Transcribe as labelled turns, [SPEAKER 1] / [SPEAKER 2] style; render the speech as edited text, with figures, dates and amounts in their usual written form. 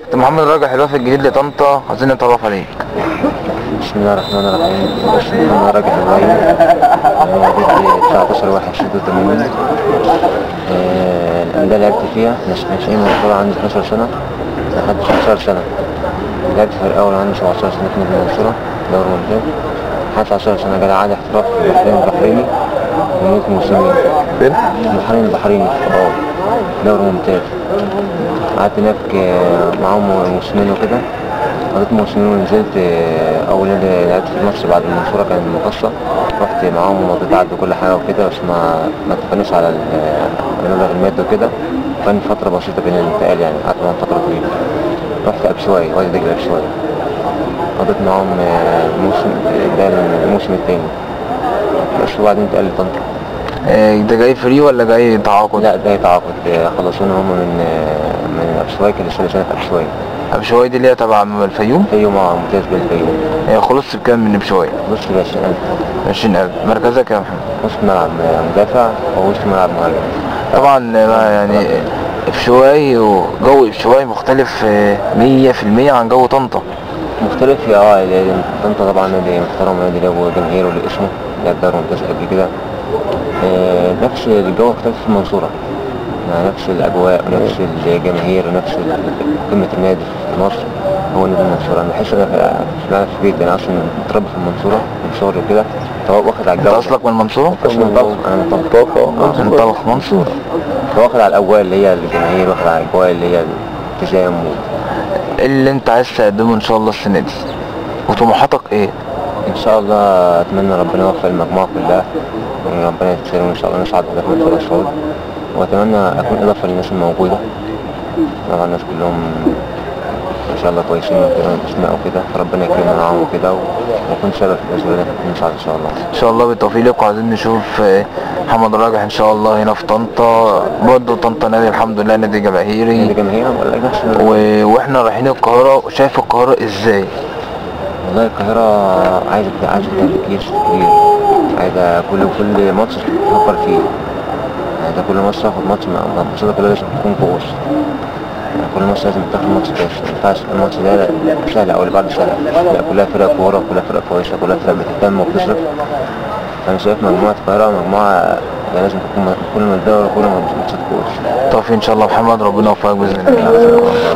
[SPEAKER 1] انت محمد راجح الوفد الجديد لطنطا، عايزين نتعرف عليك.
[SPEAKER 2] بسم الله الرحمن الرحيم. اسمي راجح إبراهيم، مواليد 19/1/86. الأندية اللي لعبت فيها ناشئين من عندي 12 سنة لحد 15 سنة. لعبت في الأول عندي 17 سنة في نادي المنصورة دوري ممتاز، لحد 19 سنة جالي عقد احتراف في البحريني ونادي المسلمين.
[SPEAKER 1] فين؟
[SPEAKER 2] البحريني دوري ممتاز. قعدت هناك معاهم موسمين وكده، قضيت موسمين ونزلت. أول نادي لعبت في مصر بعد المنصورة كان المقصة، رحت معاهم ومضيت عقد وكل حاجة وكده، بس ما اتفقناش على المبلغ المادي وكده. كان فترة بسيطة بين الانتقال يعني، قعدت معاهم فترة طويلة. رحت أبشواي، وادي دجلة أبشواي، قضيت معاهم ده الموسم التاني بس، وبعدين انتقل لطنطا.
[SPEAKER 1] ده جاي فري ولا جاي تعاقد؟
[SPEAKER 2] لا جاي تعاقد، خلصونا هم من أبشواي، كان لسه سنة في أبشواي.
[SPEAKER 1] ابشواي دي اللي هي تبع الفيوم؟
[SPEAKER 2] فيوم ممتاز بالفيوم.
[SPEAKER 1] هي خلصت بكام من ابشواي؟
[SPEAKER 2] بص يا باشا،
[SPEAKER 1] 20,000. مركزك يا محمد؟
[SPEAKER 2] وسط ملعب مدافع ووسط ملعب مهاجم.
[SPEAKER 1] طبعا يعني ابشواي وجو ابشواي مختلف 100% عن جو طنطا.
[SPEAKER 2] مختلف طنطا طبعا نادي محترم، نادي له جماهير وله اسمه، لعب دوري ممتاز قبل كده. نفس الجو اختلف في المنصورة، يعني نفس الأجواء ونفس الجماهير ونفس قمة النادي في مصر هو نادي المنصورة. أنا بحس إن أنا في بيت، أنا أصلا متربي في المنصورة من صغري كده، واخد على
[SPEAKER 1] انت
[SPEAKER 2] الجو.
[SPEAKER 1] اصلك من المنصورة؟
[SPEAKER 2] أنا من طنطا.
[SPEAKER 1] انت في منصورة،
[SPEAKER 2] واخد على الأجواء اللي هي الجماهير، واخد على الأجواء اللي هي الالتزام
[SPEAKER 1] اللي انت عايز تقدمه ان شاء الله السنة دي، وطموحاتك ايه؟
[SPEAKER 2] إن شاء الله أتمنى ربنا يوفق المجموعة كلها، وإن ربنا يسر وإن شاء الله نصعد بداخل الدوري السعودي، وأتمنى أكون إضافة للناس الموجودة. طبعا الناس كلهم ما شاء الله كويسين وكده أسماء وكده، فربنا يكرمنا معاهم وكده، ونكون سبب في الناس اللي نصعد إن شاء الله.
[SPEAKER 1] ان شاء الله بالتوفيق لك، وعايزين نشوف محمد راجح ان شاء الله هنا في طنطا. برضه طنطا نادي الحمد لله نادي جماهيري،
[SPEAKER 2] نادي جماهيري
[SPEAKER 1] واحنا رايحين القاهرة. شايف القاهرة ازاي؟
[SPEAKER 2] والله القاهرة عايزة تركيز كبير، عايزة كل ماتش تفكر فيه، عايزة كل ماتش تاخد ماتش ماتشاتها كلها لازم تكون كويس، يعني كل ماتش لازم تاخد ماتش كويس. ما ينفعش الماتش ده سهل أو اللي بعده سهل، لا كلها فرق كورة، كلها فرق كويسة، كلها فرق بتهتم وبتصرف. أنا شايف مجموعة القاهرة مجموعة يعني لازم تكون كل ما تدور كل ما ماتشات كويس.
[SPEAKER 1] توفيق ان شاء الله محمد، ربنا يوفقك باذن الله.